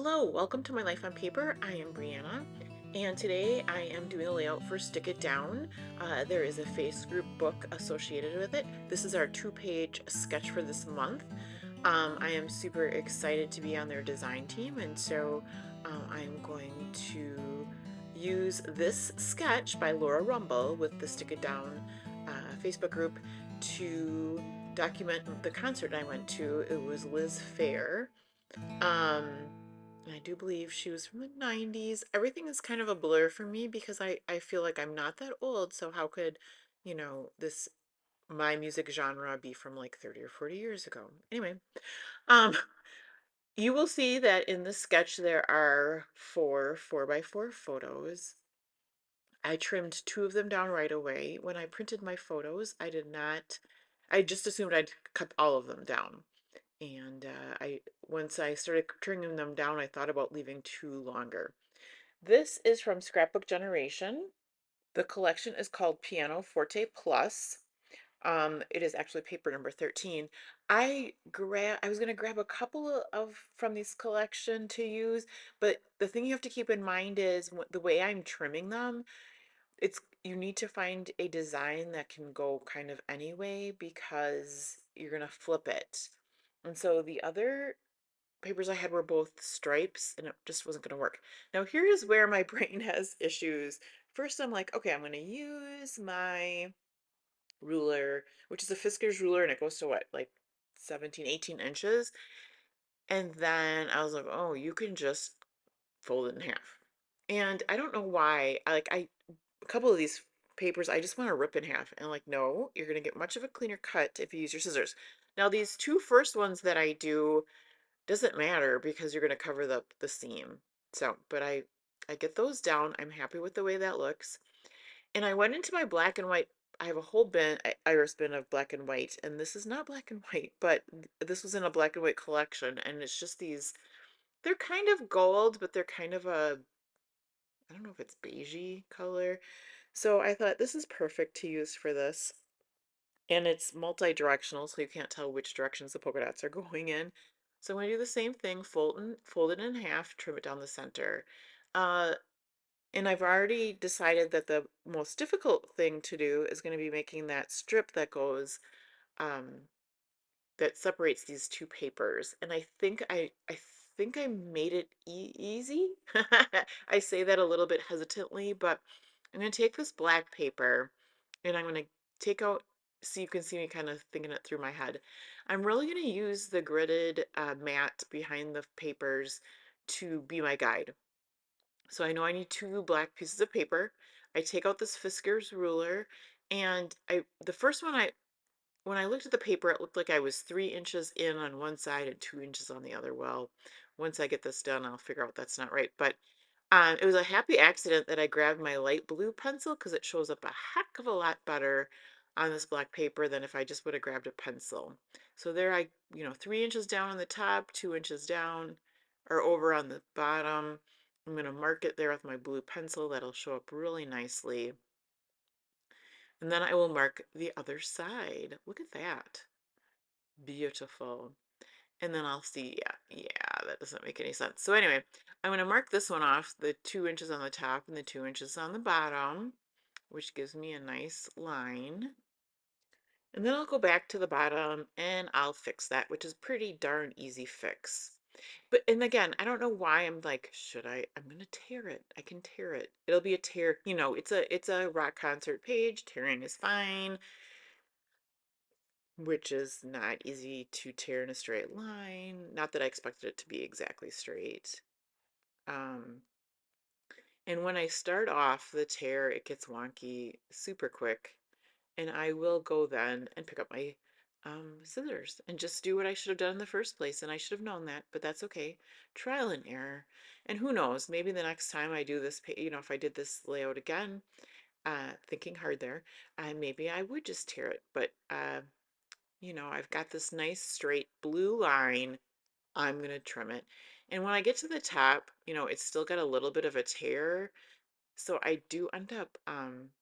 Hello, welcome to My Life on Paper. I am Brianna, and today I am doing a layout for Stick It Down. There is a face group book associated with it. This is our two-page sketch for this month. I am super excited to be on their design team, and so I'm going to use this sketch by Laura Rumble with the Stick It Down Facebook group to document the concert I went to. It was Liz Phair. Um, I do believe she was from the 90s. Everything is kind of a blur for me because I feel like I'm not that old, so how could, this my music genre be from like 30 or 40 years ago? Anyway, um, you will see that in the sketch there are four by four photos. I trimmed two of them down right away. When I printed my photos, I did not, I just assumed I'd cut all of them down. And I once I started trimming them down, I thought about leaving two longer. This is from Scrapbook Generation. The collection is called Piano Forte Plus. It is actually paper number 13. I was gonna grab a couple of from this collection to use, but the thing you have to keep in mind is the way I'm trimming them, you need to find a design that can go kind of anyway because you're gonna flip it. And so the other papers I had were both stripes and it just wasn't going to work. Now, here's where my brain has issues. First, I'm like, okay, I'm going to use my ruler, which is a Fiskars ruler, and it goes to what, like 17, 18 inches? And then I was like, oh, you can just fold it in half. And I don't know why. A couple of these papers, I just want to rip in half. And like, no, you're going to get much of a cleaner cut if you use your scissors. Now, these two first ones that I do, doesn't matter because you're going to cover the seam. So, but I get those down. I'm happy with the way that looks. And I went into my black and white. I have a whole iris bin of black and white, and this is not black and white, but this was in a black and white collection, and it's just these, they're kind of gold, but they're kind of I don't know if it's beigey color. So I thought this is perfect to use for this. And it's multi-directional, so you can't tell which directions the polka dots are going in. So I'm going to do the same thing, fold it in half, trim it down the center. Uh, and I've already decided that the most difficult thing to do is going to be making that strip that goes, um, that separates these two papers. And I think I made it easy. I say that a little bit hesitantly, but I'm going to take this black paper and I'm going to take out, so you can see me kind of thinking it through my head. I'm really going to use the gridded mat behind the papers to be my guide. So I know I need two black pieces of paper. I take out this Fiskars ruler, and the first one, when I looked at the paper, it looked like I was 3 inches in on one side and 2 inches on the other. Well, once I get this done, I'll figure out that's not right. But it was a happy accident that I grabbed my light blue pencil because it shows up a heck of a lot better on this black paper than if I just would have grabbed a pencil. So there 3 inches down on the top, 2 inches down or over on the bottom. I'm going to mark it there with my blue pencil. That'll show up really nicely. And then I will mark the other side. Look at that. Beautiful. And then I'll see, yeah, that doesn't make any sense. So anyway, I'm going to mark this one off, the 2 inches on the top and the 2 inches on the bottom, which gives me a nice line. And then I'll go back to the bottom and I'll fix that, which is pretty darn easy fix. But, and again, I don't know why I'm like, should I? I'm gonna tear it. I can tear it. It'll be a tear, it's a rock concert page. Tearing is fine, which is not easy to tear in a straight line. Not that I expected it to be exactly straight. Um, and when I start off the tear, it gets wonky super quick. And I will go then and pick up my scissors and just do what I should have done in the first place. And I should have known that, but that's okay. Trial and error. And who knows, maybe the next time I do this, if I did this layout again, thinking hard there, maybe I would just tear it. But, I've got this nice straight blue line. I'm going to trim it. And when I get to the top, it's still got a little bit of a tear. So I do end up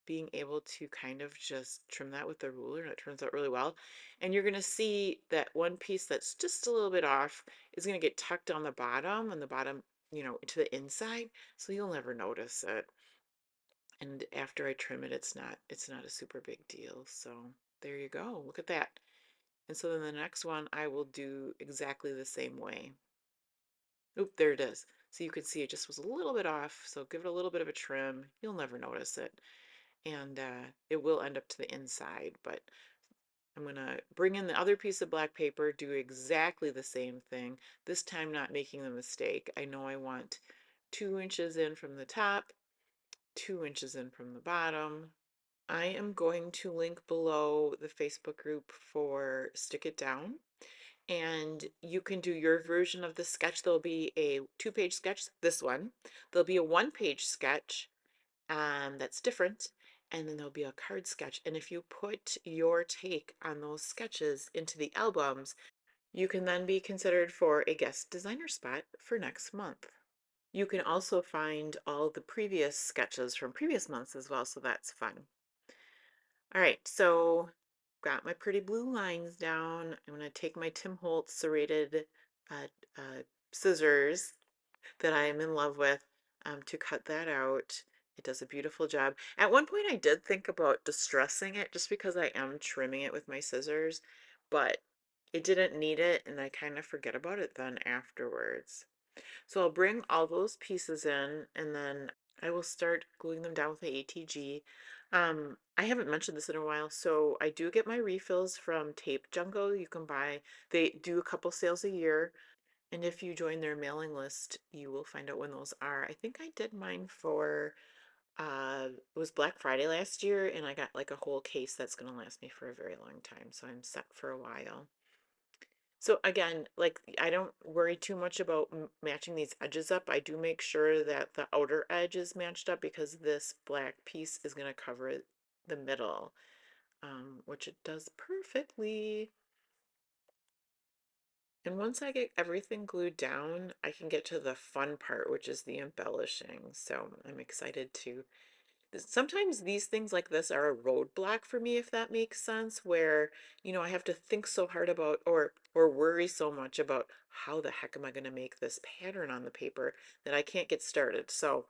being able to kind of just trim that with the ruler, and it turns out really well. And you're gonna see that one piece that's just a little bit off is gonna get tucked on the bottom, to the inside, so you'll never notice it. And after I trim it, it's not a super big deal. So there you go. Look at that. And so then the next one I will do exactly the same way. Oop, there it is. So you can see it just was a little bit off. So give it a little bit of a trim. You'll never notice it. And it will end up to the inside, but I'm gonna bring in the other piece of black paper, do exactly the same thing, this time not making the mistake. I know I want 2 inches in from the top, 2 inches in from the bottom. I am going to link below the Facebook group for Stick It Down, and you can do your version of the sketch. There'll be a 2-page sketch, this one. There'll be a 1-page sketch that's different, and then there'll be a card sketch. And if you put your take on those sketches into the albums, you can then be considered for a guest designer spot for next month. You can also find all the previous sketches from previous months as well, so that's fun. All right, so got my pretty blue lines down. I'm going to take my Tim Holtz serrated uh, uh, scissors that I am in love with to cut that out. It does a beautiful job. At one point, I did think about distressing it just because I am trimming it with my scissors, but it didn't need it, and I kind of forget about it then afterwards. So I'll bring all those pieces in, and then I will start gluing them down with the ATG. I haven't mentioned this in a while, so I do get my refills from Tape Jungle. You can buy, they do a couple sales a year, and if you join their mailing list, you will find out when those are. I think I did mine for it was Black Friday last year, and I got like a whole case that's gonna last me for a very long time, so I'm set for a while. So again, like I don't worry too much about matching these edges up. I do make sure that the outer edge is matched up because this black piece is gonna cover the middle, which it does perfectly. And once I get everything glued down, I can get to the fun part, which is the embellishing. So I'm excited to. Sometimes these things like this are a roadblock for me, if that makes sense, where, I have to think so hard about or worry so much about how the heck am I going to make this pattern on the paper that I can't get started. So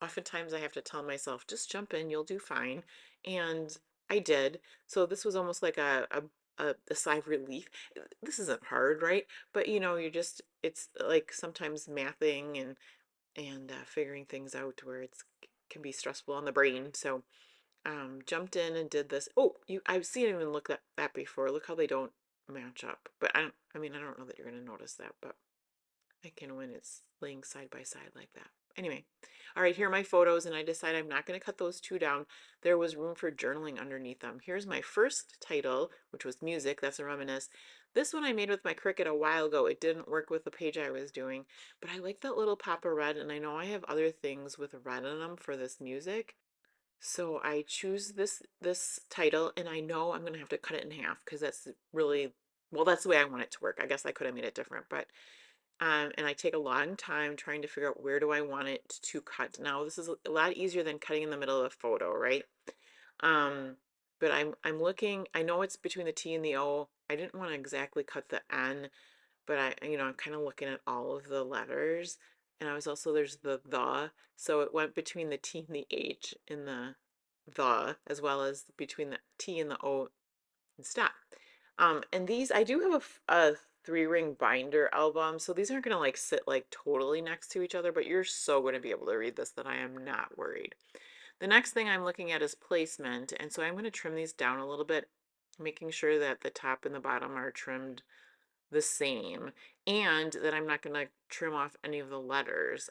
oftentimes I have to tell myself, just jump in, you'll do fine. And I did. So this was almost like a sigh of relief. This isn't hard, right? But you're just, it's like sometimes mathing and figuring things out where it's can be stressful on the brain. So jumped in and did this. Oh, I've seen it even look that before. Look how they don't match up. But I don't know that you're gonna notice that, but I can when it's laying side by side like that. Anyway, all right, here are my photos, and I decided I'm not going to cut those two down. There was room for journaling underneath them. Here's my first title, which was music. That's a reminisce. This one I made with my Cricut a while ago. It didn't work with the page I was doing, but I like that little pop of red, and I know I have other things with red in them for this music. So I choose this title, and I know I'm gonna have to cut it in half because that's really, well, that's the way I want it to work. I guess I could have made it different, but and I take a long time trying to figure out where do I want it to cut. Now this is a lot easier than cutting in the middle of a photo, right? Um, but I'm looking. I know it's between the T and the O. I didn't want to exactly cut the N, but I'm kind of looking at all of the letters, and I was also there's the, so it went between the T and the H in the, as well as between the T and the O and stop. And these, I do have a 3-ring binder album, so these aren't gonna like sit like totally next to each other, but you're so gonna be able to read this that I am not worried. The next thing I'm looking at is placement, and so I'm gonna trim these down a little bit, making sure that the top and the bottom are trimmed the same, and that I'm not gonna trim off any of the letters,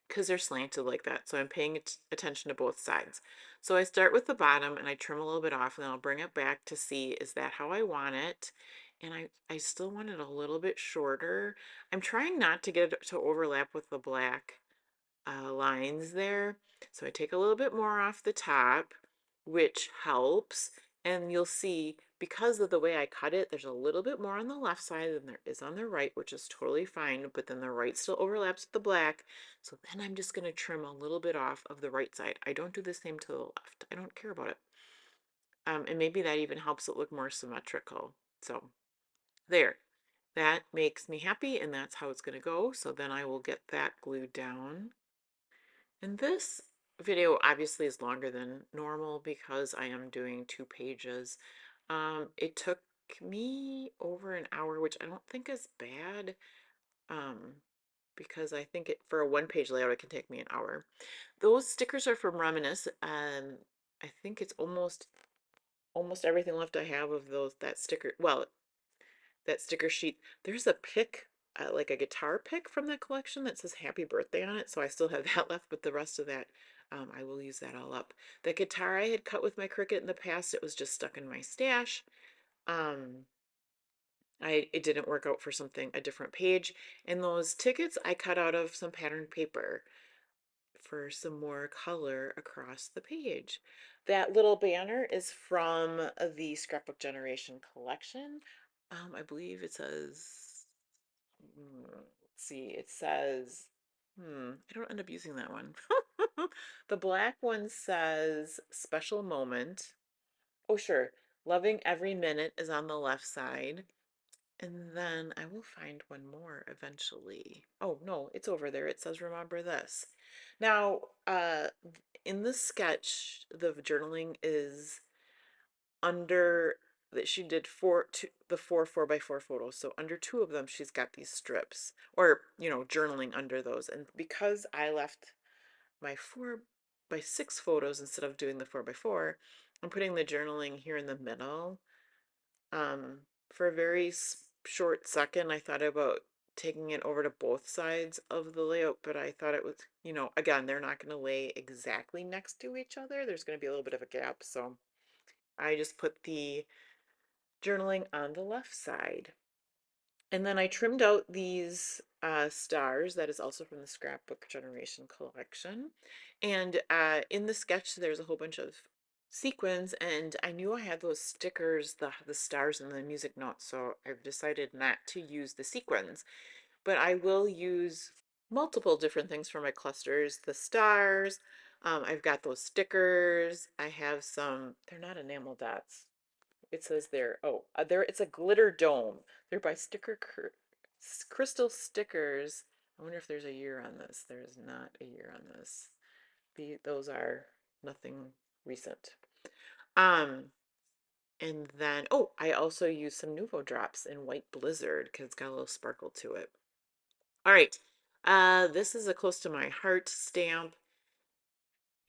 because they're slanted like that. So I'm paying attention to both sides. So I start with the bottom and I trim a little bit off, and then I'll bring it back to see, is that how I want it? And I still want it a little bit shorter. I'm trying not to get it to overlap with the black lines there. So I take a little bit more off the top, which helps. And you'll see because of the way I cut it, there's a little bit more on the left side than there is on the right, which is totally fine, but then the right still overlaps with the black. So then I'm just going to trim a little bit off of the right side. I don't do the same to the left. I don't care about it. And maybe that even helps it look more symmetrical. So there, that makes me happy, and that's how it's going to go. So then I will get that glued down. And this video obviously is longer than normal because I am doing 2 pages. It took me over an hour, which I don't think is bad, um, because I think it for a 1 page layout, it can take me an hour. Those stickers are from Reminisce, and I think it's almost everything left I have of that sticker. Well, that sticker sheet. There's a pick, like a guitar pick from that collection that says happy birthday on it. So I still have that left, but the rest of that, I will use that all up. The guitar I had cut with my Cricut in the past, it was just stuck in my stash. Um, it didn't work out for a different page. And those tickets I cut out of some patterned paper for some more color across the page. That little banner is from the Scrapbook Generation collection. I believe it says, let's see, it says, I don't end up using that one. The black one says special moment. Oh, sure. Loving every minute is on the left side. And then I will find one more eventually. Oh, no, it's over there. It says remember this. Now, in the sketch, the journaling is under that she did the four by four photos. So under 2 of them, she's got these strips or, journaling under those. And because I left my 4 by 6 photos instead of doing the 4 by 4, I'm putting the journaling here in the middle. For a very short second, I thought about taking it over to both sides of the layout, but I thought it was, again, they're not going to lay exactly next to each other. There's going to be a little bit of a gap. So I just put the journaling on the left side. And then I trimmed out these stars. That is also from the Scrapbook Generation collection. And in the sketch, there's a whole bunch of sequins, and I knew I had those stickers, the stars and the music notes, so I've decided not to use the sequins. But I will use multiple different things for my clusters. The stars, I've got those stickers. I have some, they're not enamel dots. It says there, oh, there, it's a glitter dome. They're by Crystal Stickers. I wonder if there's a year on this. There is not a year on this. Those are nothing recent. Um, and then, oh, I also use some Nuvo drops in White Blizzard because it's got a little sparkle to it. All right. This is a close to my heart stamp.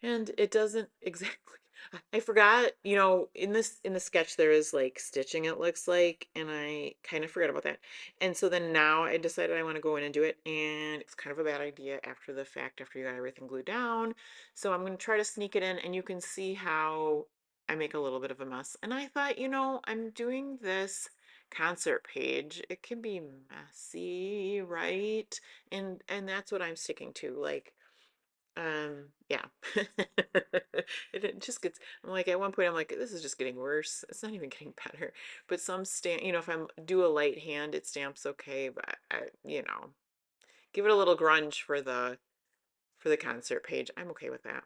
And it doesn't exactly. I forgot, in the sketch there is like stitching it looks like, and I kind of forgot about that. And so then now I decided I want to go in and do it, and it's kind of a bad idea after the fact, after you got everything glued down. So I'm going to try to sneak it in, and you can see how I make a little bit of a mess. And I thought, I'm doing this concert page. It can be messy, right? And that's what I'm sticking to. Like, yeah. It just gets, I'm like, at one point, I'm like, this is just getting worse. It's not even getting better. But some stamp, if I'm do a light hand, it stamps okay, but give it a little grunge for the concert page. I'm okay with that.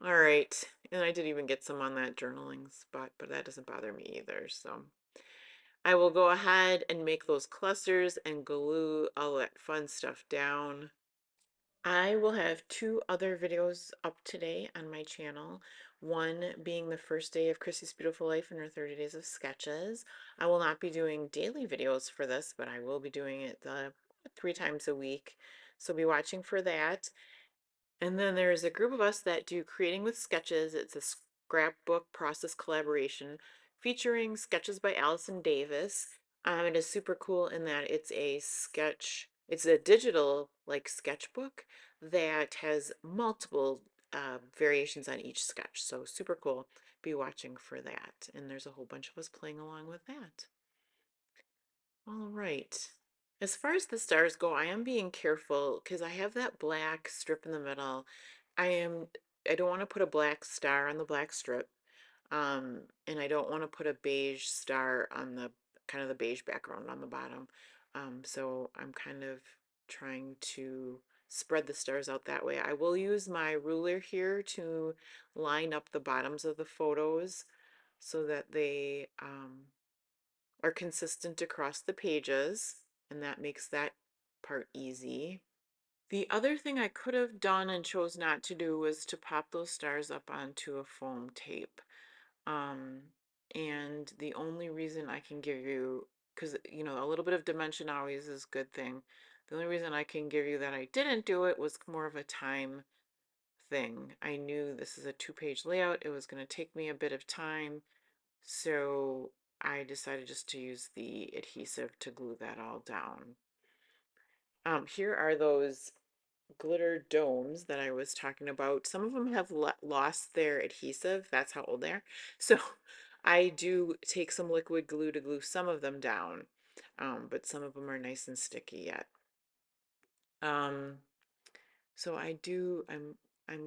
All right. And I did even get some on that journaling spot, but that doesn't bother me either. So I will go ahead and make those clusters and glue all that fun stuff down. I will have 2 other videos up today on my channel. One being the first day of Chrissy's Beautiful Life and her 30 days of sketches. I will not be doing daily videos for this, but I will be doing it 3 times a week. So be watching for that. And then there's a group of us that do Creating with Sketches. It's a scrapbook process collaboration featuring sketches by Allison Davis. It is super cool in that it's a digital like sketchbook that has multiple variations on each sketch. So super cool. Be watching for that. And there's a whole bunch of us playing along with that. All right. As far as the stars go, I am being careful because I have that black strip in the middle. I don't want to put a black star on the black strip. And I don't want to put a beige star on the kind of the beige background on the bottom. So I'm kind of trying to spread the stars out that way. I will use my ruler here to line up the bottoms of the photos so that they are consistent across the pages, and that makes that part easy. The other thing I could have done and chose not to do was to pop those stars up onto a foam tape. Um, and the only reason I can give you, because a little bit of dimension always is a good thing. The only reason I can give you that I didn't do it was more of a time thing. I knew this is a 2-page layout. It was going to take me a bit of time. So I decided just to use the adhesive to glue that all down. Here are those glitter domes that I was talking about. Some of them have lost their adhesive. That's how old they are. So I do take some liquid glue to glue some of them down, but some of them are nice and sticky yet. Um, so I'm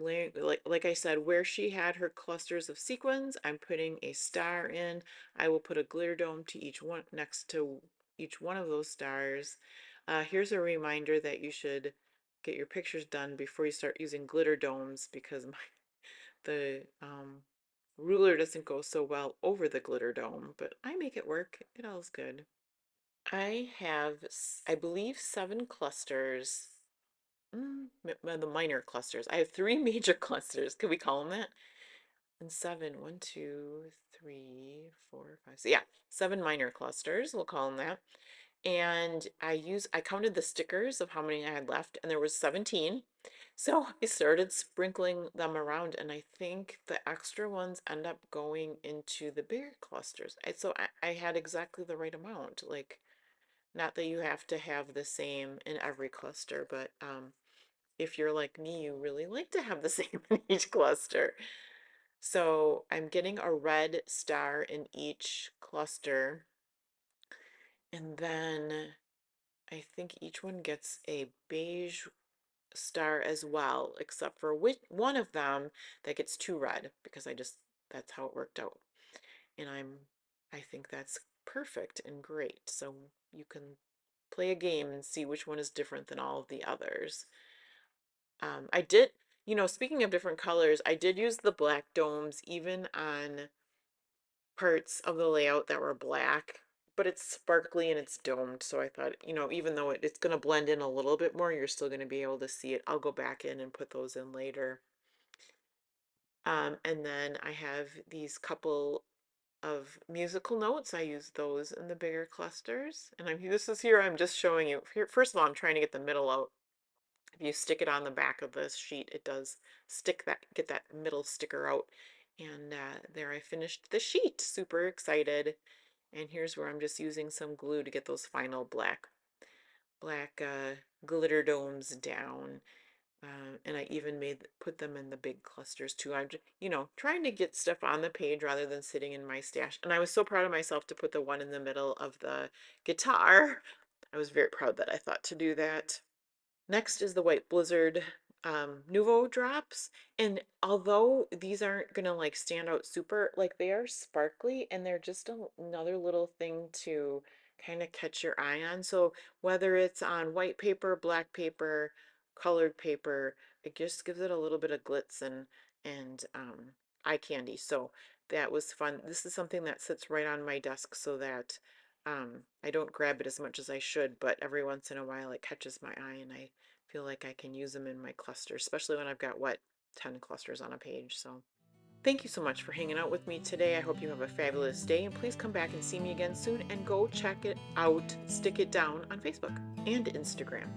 laying, like I said, where she had her clusters of sequins, I'm putting a star in. I will put a glitter dome to each one next to each one of those stars. Here's a reminder that you should get your pictures done before you start using glitter domes because the ruler doesn't go so well over the glitter dome, but I make it work. It all's good. I have, I believe, 7 clusters. The minor clusters. I have 3 major clusters. Could we call them that? And 7, 1, 2, 3, 4, 5, 6. Yeah, 7 minor clusters. We'll call them that. And I counted the stickers of how many I had left, and there was 17. So I started sprinkling them around, and I think the extra ones end up going into the bigger clusters. So I had exactly the right amount. Like, not that you have to have the same in every cluster, but if you're like me, you really like to have the same in each cluster. So I'm getting a red star in each cluster, and then I think each one gets a beige star as well, except for one of them that gets 2 red because that's how it worked out. And I think that's perfect and great. So you can play a game and see which one is different than all of the others. I did, speaking of different colors, I did use the black domes even on parts of the layout that were black, but it's sparkly and it's domed. So I thought, even though it's going to blend in a little bit more, you're still going to be able to see it. I'll go back in and put those in later. And then I have these couple of musical notes. I use those in the bigger clusters. And I'm just showing you. Here, first of all, I'm trying to get the middle out. If you stick it on the back of this sheet, it does get that middle sticker out. And there I finished the sheet. Super excited. And here's where I'm just using some glue to get those final black glitter domes down. And I even put them in the big clusters too. I'm just, trying to get stuff on the page rather than sitting in my stash. And I was so proud of myself to put the one in the middle of the guitar. I was very proud that I thought to do that. Next is the White Blizzard Nuvo drops. And although these aren't gonna like stand out super, like they are sparkly and they're just another little thing to kind of catch your eye on. So whether it's on white paper, black paper, colored paper, it just gives it a little bit of glitz and eye candy. So that was fun. This is something that sits right on my desk so that I don't grab it as much as I should, but every once in a while it catches my eye and I feel like I can use them in my cluster, especially when I've got, 10 clusters on a page. So thank you so much for hanging out with me today. I hope you have a fabulous day, and please come back and see me again soon, and go check it out, Stick It Down on Facebook and Instagram.